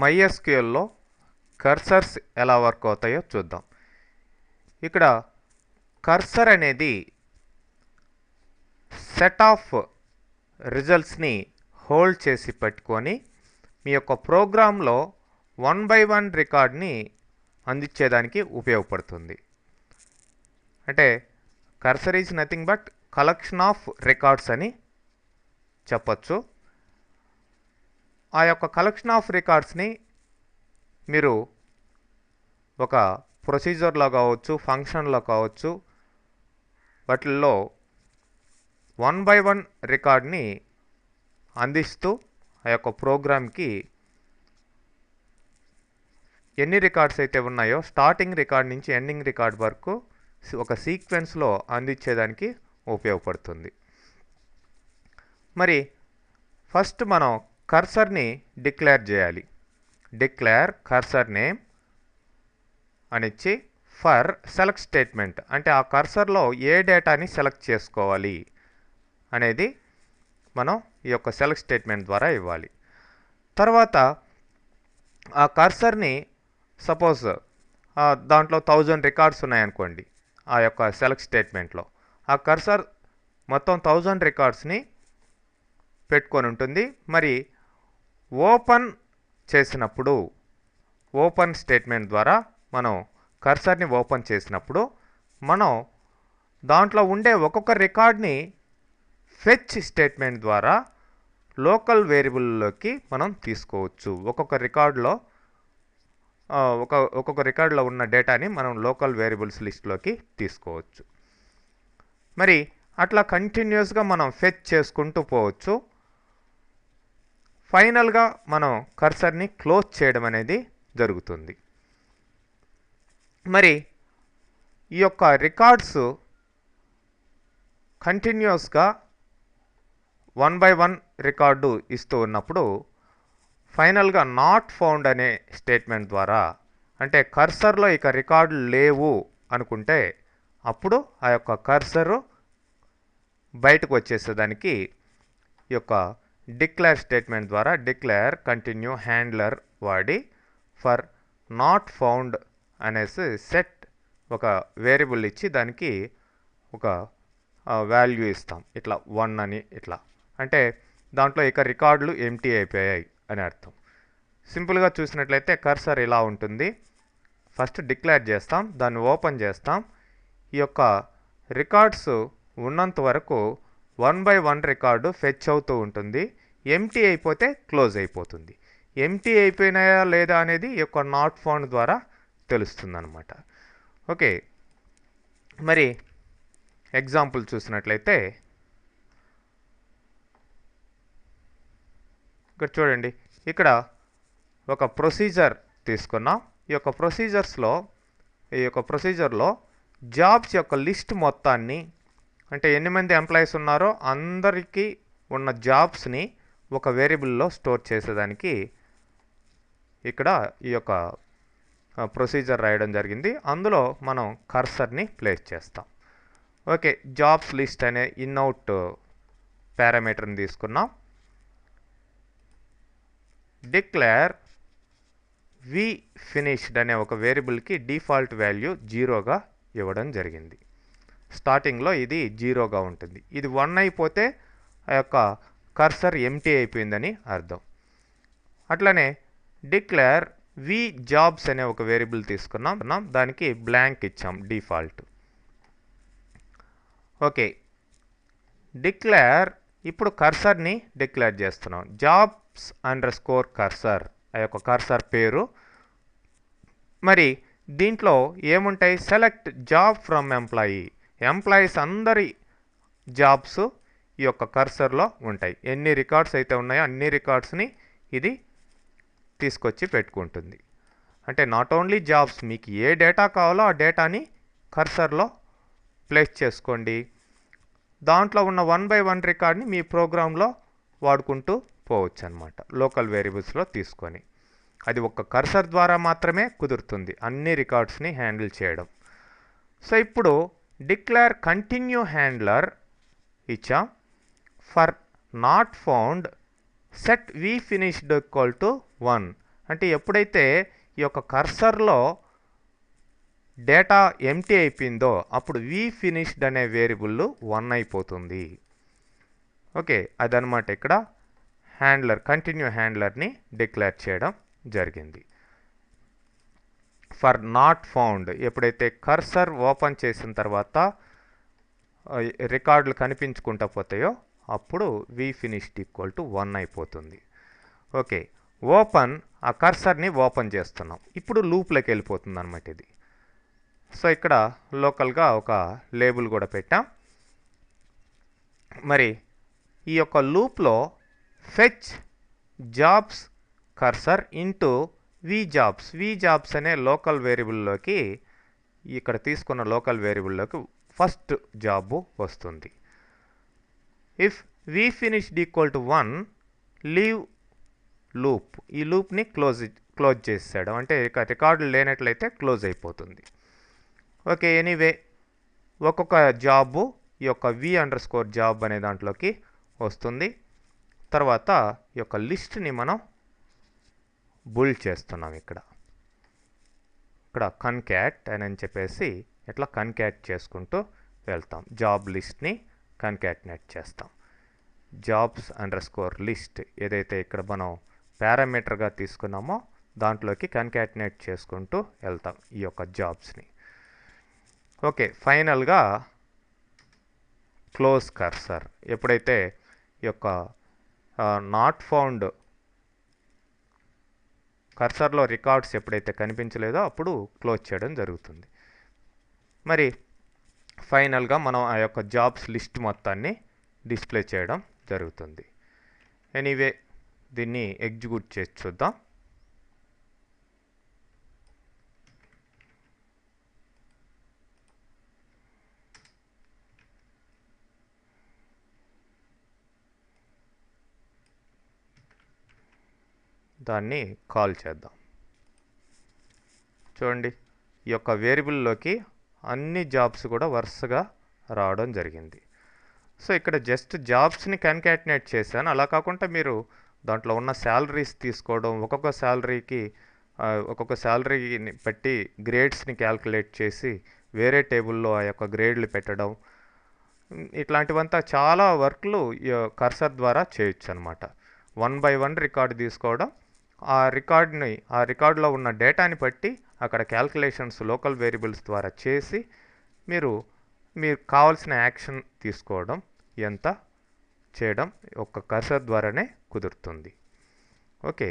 MySQLలో cursors ఎలా work అవుతాయో చూద్దాం. ఇక్కడ కర్సర్ అనేది సెట్ ఆఫ్ రిజల్ట్స్ని హోల్డ్ చేసి పెట్టుకొని మీ యొక్క ప్రోగ్రాంలో 1 by 1 రికార్డ్ని అందించేదానికి ఉపయోగపడుతుంది. అంటే cursor is nothing but collection of records అని చెప్పచ్చు. ఆ యొక్క కలెక్షన్ ఆఫ్ రికార్డ్స్ని మీరు ఒక ప్రొసీజర్లో కావచ్చు, ఫంక్షన్లో కావచ్చు, వాటిల్లో 1 by 1 రికార్డ్ని అందిస్తూ ఆ యొక్క ప్రోగ్రామ్కి ఎన్ని రికార్డ్స్ అయితే ఉన్నాయో స్టార్టింగ్ రికార్డ్ నుంచి ఎండింగ్ రికార్డ్ వరకు ఒక సీక్వెన్స్లో అందించేదానికి ఉపయోగపడుతుంది. మరి ఫస్ట్ మనం కర్సర్ని డిక్లేర్ చేయాలి. డిక్లేర్ కర్సర్ నేమ్ అనిచ్చి ఫర్ సెలెక్ట్ స్టేట్మెంట్, అంటే ఆ కర్సర్లో ఏ డేటాని సెలెక్ట్ చేసుకోవాలి అనేది మనం ఈ యొక్క సెలెక్ట్ స్టేట్మెంట్ ద్వారా ఇవ్వాలి. తర్వాత ఆ కర్సర్ని సపోజ్ దాంట్లో 1000 రికార్డ్స్ ఉన్నాయనుకోండి, ఆ యొక్క సెలెక్ట్ స్టేట్మెంట్లో ఆ కర్సర్ మొత్తం 1000 రికార్డ్స్ని పెట్టుకొని ఉంటుంది. మరి ఓపెన్ చేసినప్పుడు ఓపెన్ స్టేట్మెంట్ ద్వారా మనం కర్సర్ని ఓపెన్ చేసినప్పుడు మనం దాంట్లో ఉండే ఒక్కొక్క రికార్డ్ని ఫెచ్ స్టేట్మెంట్ ద్వారా లోకల్ వేరియబుల్లోకి మనం తీసుకోవచ్చు. ఒక్కొక్క రికార్డులో ఉన్న డేటాని మనం లోకల్ వేరియబుల్స్ లిస్ట్లోకి తీసుకోవచ్చు. మరి అట్లా కంటిన్యూస్గా మనం ఫెచ్ చేసుకుంటూ పోవచ్చు. ఫైనల్గా మనం కర్సర్ని క్లోజ్ చేయడం అనేది జరుగుతుంది. మరి ఈ యొక్క రికార్డ్స్ కంటిన్యూస్గా 1 by 1 రికార్డు ఇస్తూ ఉన్నప్పుడు ఫైనల్గా నాట్ ఫౌండ్ అనే స్టేట్మెంట్ ద్వారా, అంటే కర్సర్లో ఇక రికార్డులు లేవు అనుకుంటే అప్పుడు ఆ యొక్క కర్సరు బయటకు వచ్చేసేదానికి ఈ యొక్క డిక్లేర్ స్టేట్మెంట్ ద్వారా డిక్లేర్ కంటిన్యూ హ్యాండ్లర్ వాడి ఫర్ నాట్ ఫౌండ్ అనేసి సెట్ ఒక వేరియబుల్ ఇచ్చి దానికి ఒక వాల్యూ ఇస్తాం, ఇట్లా 1 అని. ఇట్లా అంటే దాంట్లో ఇక రికార్డులు ఎంటీ అయిపోయాయి అని అర్థం. సింపుల్గా చూసినట్లయితే కర్సర్ ఇలా ఉంటుంది. ఫస్ట్ డిక్లేర్ చేస్తాం, దాన్ని ఓపెన్ చేస్తాం. ఈ యొక్క రికార్డ్స్ ఉన్నంత వరకు 1 by 1 రికార్డు ఫెచ్ అవుతూ ఉంటుంది. ఎంటీ అయిపోతే క్లోజ్ అయిపోతుంది. ఎంటీ అయిపోయినాయా లేదా అనేది ఈ యొక్క నాట్ ఫౌండ్ ద్వారా తెలుస్తుంది అన్నమాట. ఓకే, మరి ఎగ్జాంపుల్ చూసినట్లయితే ఇక్కడ చూడండి, ఇక్కడ ఒక ప్రొసీజర్ తీసుకున్నాం. ఈ యొక్క ప్రొసీజర్లో జాబ్స్ యొక్క లిస్ట్ మొత్తాన్ని, అంటే ఎన్ని మంది ఎంప్లాయీస్ ఉన్నారో అందరికీ ఉన్న జాబ్స్ని ఒక వేరియబుల్లో స్టోర్ చేసేదానికి ఇక్కడ ఈ యొక్క ప్రొసీజర్ రాయడం జరిగింది. అందులో మనం కర్సర్ని ప్లేస్ చేస్తాం. ఓకే, జాబ్స్ లిస్ట్ అనే ఇన్అవుట్ పారామీటర్ని తీసుకున్నాం. డిక్లేర్ వి ఫినిష్డ్ అనే ఒక వేరియబుల్కి డిఫాల్ట్ వాల్యూ 0గా ఇవ్వడం జరిగింది. స్టార్టింగ్లో ఇది 0గా ఉంటుంది. ఇది 1 అయిపోతే ఆ యొక్క కర్సర్ ఎంటీ అయిపోయిందని అర్థం. అట్లనే డిక్లేర్ వి జాబ్స్ అనే ఒక వేరియబుల్ తీసుకున్నాం, దానికి బ్లాంక్ ఇచ్చాం డిఫాల్ట్. ఓకే, డిక్లేర్ ఇప్పుడు కర్సర్ని డిక్లేర్ చేస్తున్నాం. జాబ్స్ అండర్ స్కోర్ కర్సర్ ఆ యొక్క కర్సర్ పేరు. మరి దీంట్లో ఏముంటాయి? సెలెక్ట్ జాబ్ ఫ్రమ్ ఎంప్లాయీస్ అందరి జాబ్స్ ఈ యొక్క కర్సర్లో ఉంటాయి. ఎన్ని రికార్డ్స్ అయితే ఉన్నాయో అన్ని రికార్డ్స్ని ఇది తీసుకొచ్చి పెట్టుకుంటుంది. అంటే నాట్ ఓన్లీ జాబ్స్, మీకు ఏ డేటా కావాలో ఆ డేటాని కర్సర్లో ప్లేస్ చేసుకోండి. దాంట్లో ఉన్న 1 by 1 రికార్డ్ని మీ ప్రోగ్రాంలో వాడుకుంటూ పోవచ్చు అన్నమాట, లోకల్ వేరియబుల్స్లో తీసుకొని. అది ఒక కర్సర్ ద్వారా మాత్రమే కుదురుతుంది అన్ని రికార్డ్స్ని హ్యాండిల్ చేయడం. సో ఇప్పుడు డిక్లేర్ కంటిన్యూ హ్యాండ్లర్ ఇచ్చాం. For not found set v finished equal to 1 అంటే ఎప్పుడైతే ఈ యొక్క కర్సర్లో డేటా ఎంటీ అయిపోయిందో అప్పుడు వి ఫినిష్డ్ అనే వేరియబుల్ 1 అయిపోతుంది. ఓకే, అదనమాట ఇక్కడ హ్యాండ్లర్ కంటిన్యూ హ్యాండ్లర్ని డిక్లేర్ చేయడం జరిగింది. ఫర్ నాట్ ఫౌండ్, ఎప్పుడైతే కర్సర్ ఓపెన్ చేసిన తర్వాత రికార్డులు కనిపించుకుంటా పోతాయో అప్పుడు వి ఫినిష్డ్ ఈక్వల్ టు 1 అయిపోతుంది. ఓకే, ఓపెన్, ఆ కర్సర్ని ఓపెన్ చేస్తున్నాం, ఇప్పుడు లూప్లోకి వెళ్ళిపోతుంది అనమాట ఇది. సో ఇక్కడ లోకల్గా ఒక లేబుల్ కూడా పెట్టాం. మరి ఈ యొక్క లూప్లో fetch jobs cursor into v jobs అనే లోకల్ వేరియబుల్లోకి, ఇక్కడ తీసుకున్న లోకల్ వేరియబుల్లోకి ఫస్ట్ జాబు వస్తుంది. If v finished equal to 1 leave loop, ఈ లూప్ని క్లోజ్ చేసాడు, అంటే ఇక రికార్డులు లేనట్లయితే క్లోజ్ అయిపోతుంది. ఓకే, ఎనీవే ఒక్కొక్క జాబు ఈ యొక్క v_జాబ్ అనే దాంట్లోకి వస్తుంది. తర్వాత ఈ యొక్క లిస్ట్ని మనం బుల్డ్ చేస్తున్నాం. ఇక్కడ కన్క్యాట్ అని చెప్పేసి ఇట్లా కన్క్యాట్ చేసుకుంటూ వెళ్తాం. జాబ్ లిస్ట్ని కన్క్యాట్నేట్ చేస్తాం. jobs_list ఏదైతే ఇక్కడ మనం పారామీటర్గా తీసుకున్నామో దాంట్లోకి కన్క్యాట్నేట్ చేసుకుంటూ వెళ్తాం ఈ యొక్క జాబ్స్ని. ఓకే, ఫైనల్గా క్లోజ్ కర్సర్, ఎప్పుడైతే ఈ యొక్క నాట్ ఫౌండ్ కర్సర్లో రికార్డ్స్ ఎప్పుడైతే కనిపించలేదో అప్పుడు క్లోజ్ చేయడం జరుగుతుంది. మరి ఫైనల్గా మనం ఆ యొక్క జాబ్స్ లిస్ట్ మొత్తాన్ని డిస్ప్లే చేయడం జరుగుతుంది. ఎనీవే దీన్ని ఎగ్జిక్యూట్ చేసి చూద్దాం. దాన్ని కాల్ చేద్దాం. చూడండి, ఈ యొక్క వేరియబుల్లోకి అన్ని జాబ్స్ కూడా వరుసగా రావడం జరిగింది. సో ఇక్కడ జస్ట్ జాబ్స్ని కన్కాటినేట్ చేశాను. అలా కాకుండా మీరు దాంట్లో ఉన్న శాలరీస్ తీసుకోవడం, ఒక్కొక్క శాలరీని బట్టి గ్రేడ్స్ని క్యాల్కులేట్ చేసి వేరే టేబుల్లో ఆ యొక్క గ్రేడ్లు పెట్టడం, ఇట్లాంటివంతా చాలా వర్క్లు కర్సర్ ద్వారా చేయొచ్చు అనమాట. 1 by 1 రికార్డు తీసుకోవడం, ఆ రికార్డులో ఉన్న డేటాని బట్టి అక్కడ క్యాల్కులేషన్స్ లోకల్ వేరియబుల్స్ ద్వారా చేసి మీరు కావాల్సిన యాక్షన్ తీసుకోవడం ఎంత చేయడం ఒక్క కర్సర్ ద్వారానే కుదురుతుంది. ఓకే.